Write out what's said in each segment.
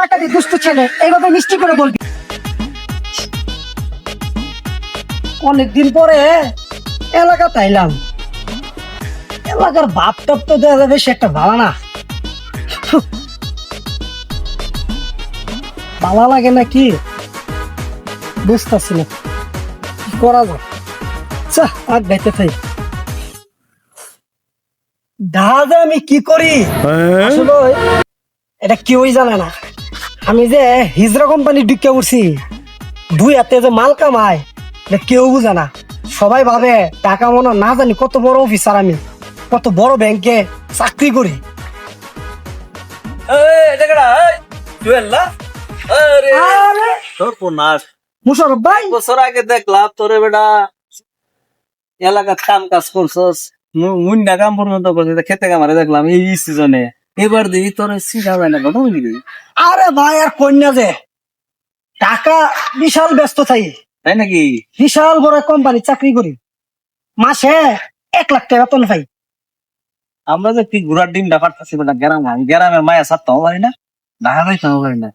টাকা দে দুষ্ট ছেলে, এইভাবে মিষ্টি করে বলবি। অনেকদিন পরে এলাকা তাইলাম, এলাকার ভাব টাপ তো দেওয়া যাবে সে একটা ভালো না, ভালো লাগে নাকি বুঝতেছি না, কি করা যায়। আর দেখতে থাই দাদা, আমি কি করি আসলে এটা কেউই জানে না। আমি যে হিজরা কোম্পানি ঢুকে উঠছি, 2 হাতে যে মাল কামাই এটা কেউ বুঝে না। সবাই ভাবে টাকা মনে না জানি কত বড় অফিসার, আমি কত বড় ব্যাংকে চাকরি করি। আরে মুশারফ ভাই, বছর আগে দেখলাম তোরে বেটা এলাকার কাম কাজ করছস, মুন্ডা কাম পর্যন্ত করছিস, খেতে কামারে দেখলাম এই সিজনে। এবার দেখি তোর সিধা যায় না, কথা বলি আরে ভাই আর কন্যা যে টাকা বিশাল ব্যস্ত থাই, তাই নাকি? বিশাল বড় কোম্পানি চাকরি করি, মাসে 1 লাখ টাকা বেতন পাই। আমরা যে কি ঘোড়ার ডিমটা পাঠাচ্ছি বেটা গ্রামের মায়া সারতেও পারি না, ঢাকা যাইতেও পারি না।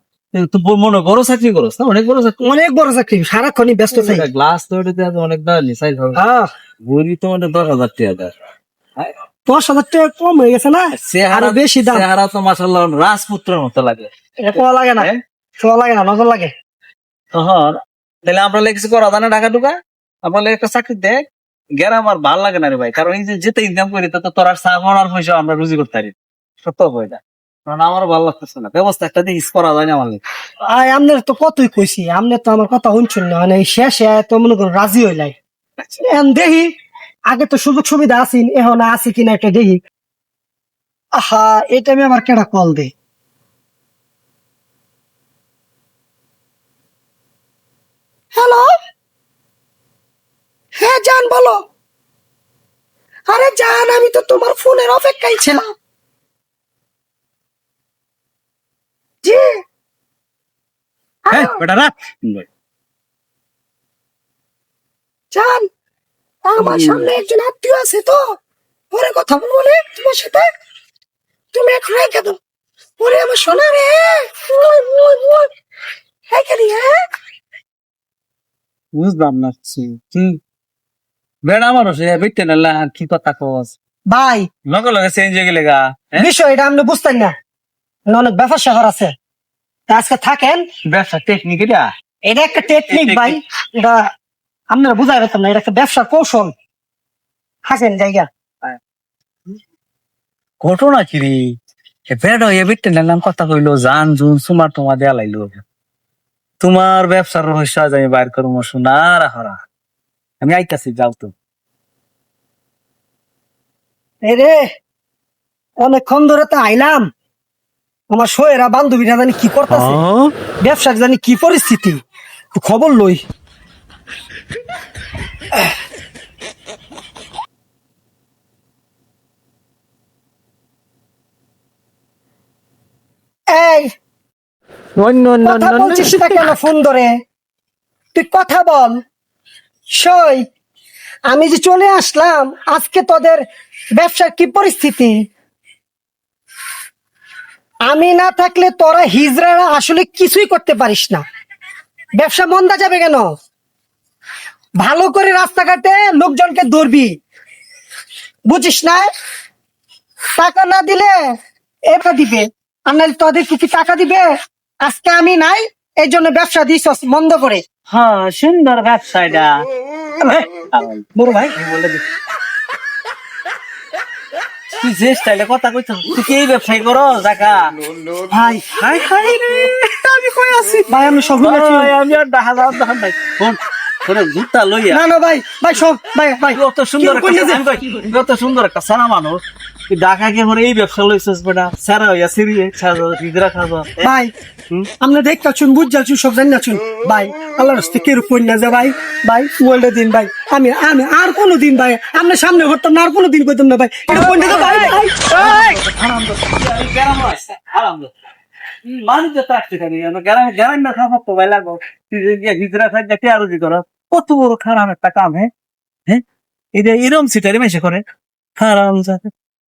তুই মনে বড় চাকরি করস না? অনেক বড় চাকরি, অনেক বড় চাকরি, সারাক্ষণই ব্যস্ত থাই। গ্লাস তৈরি অনেক দাঁড়ালি সাইজ হবে, ঘুরি তো মানে 10,000 টাকা। 10,000 টাকা কম হয়ে গেছে না, আরো বেশি দাম। চেহারা তো মাশাআল্লাহ রাজপুত্রের মতো লাগে। এটা কোয়া লাগে না, শোয়া লাগে না, নজর লাগে। তখন তাহলে আমরা লেগেছি করা জানা ঢাকা ঢুকা, আমার একটা চাকরি দেখ। গ্রাম আর ভাল লাগে না রে ভাই, কারণ এই যে যেতে ইনকাম করি তো তোর আর চা খাওয়ার পয়সা আমরা রুজি করতে পারি, সত্য বইটা। কারণ আমারও ভালো লাগতেছে না, ব্যবস্থা একটা দিয়ে করা যায় না আমার। আপনার তো কতই কইছি, আপনি তো আমার কথা শুনছেন না, মানে শেষে তো মনে করুন রাজি হইলাই। এখন দেখি, আগে তো সুযোগ সুবিধা আছেন, এখন আছে কিনা একটা দেখি। আহা, এটা আমি আমার কেডা কল দে। হ্যালো, হ্যাঁ জান বলো। আরে জান, আমি তো তোমার ফোনের অপেক্ষায় ছিলাম। জি বেটা রাখ জান, আমার সামনে একজন আত্মীয় আছে, তো পরে কথা বলবো রে তোমার সাথে, তুমি এখন রেখে দাও। ওরে আমার সোনা রে, বুঝলাম না কি বেড়া মানুষ বেটে না কি কথা কস ভাই। লগে লগে চেঞ্জ হয়ে গেলে গা। বিষয় এটা আপনি বুঝতেন না, অনেক ব্যাপার স্যাপার আছে। তা আজকে থাকেন, ব্যবসা টেকনিক এটা, এটা একটা টেকনিক ভাই, এটা আপনারা বুঝাই পেতাম না, এটা একটা ব্যবসার কৌশল। হাসেন জায়গা ঘটনা কি রে? বেড়া এ বেটে নাম কথা কইলো, জান জুন সুমার তোমার দেয়া লাইলো। তোমার ব্যবসার রহস্য আজ আমি বাইর করবো, শোনার হরা আমি আইতাছি, যাও তো। এই রে, অনেকক্ষণ ধরে তো আইলাম, আমার শোয়েরা বান্ধবীরা জানি কি করতেছে, ব্যবসার জানি কি পরিস্থিতি, একটু খবর লই। এই কথা বলছিস না কেন ফোন ধরে? তুই কথা বল। সই, আমি যে চলে আসলাম, আজকে তোদের ব্যবসার কি পরিস্থিতি? আমি না থাকলে তোরা হিজড়ারা আসলে কিছুই করতে পারিস না। ব্যবসা মন্দা যাবে কেন? ভালো করে রাস্তাঘাটে লোকজনকে ধরবি, বুঝিস না? টাকা না দিলে এবার দিবে, আর নাহলে তোদের কি টাকা দিবে? আজকে আমি নাই, এই জন্য ব্যবসা দিস বন্ধ করে। হ্যাঁ, সুন্দর ব্যবসা এটা। বড় ভাই, তুই যে স্টাইলে কথা কইছ, তুই কি এই ব্যবসায়ী করো জাকা? ভাই হাই হাই রে, আমি কই আছি ভাই, আমি সব আমি আর দেখা যাও দেখা নাই কোন তোরে জুতা লইয়া। না না ভাই, ভাই সব ভাই ভাই, কত সুন্দর কত সুন্দর একটা সারা মানুষ, তুই ঢাকা গিয়ে পরে এই ব্যবসা লইছিস বেটা, সারা হইয়া সিরিয়ে খাজা হিজরা খাজা। ভাই আপনি দেখতে চুন, বুঝ যাচ্ছুন, সব জানি না চুন ভাই, আল্লাহ রাস্তে কে রূপ না যা ভাই। ভাই ওয়ার্ল্ড দিন ভাই, আমি আমি আর কোনো দিন ভাই আপনার সামনে হরতাম না, আর কোনো দিন কইতাম না ভাই, এটা কোন দিকে ভাই? আরাম দো গ্রাম আছে, আরাম দো মানুষ যেতে আসতে খানি গ্রাম না খাওয়া তো ভাই লাগো। তুই যে হিজরা খাজা কে আরো দি কর, কত বড় খারাপ একটা কাম। হ্যাঁ হ্যাঁ, এটা এরম সিটারি মেসে করে হারাম জাতে।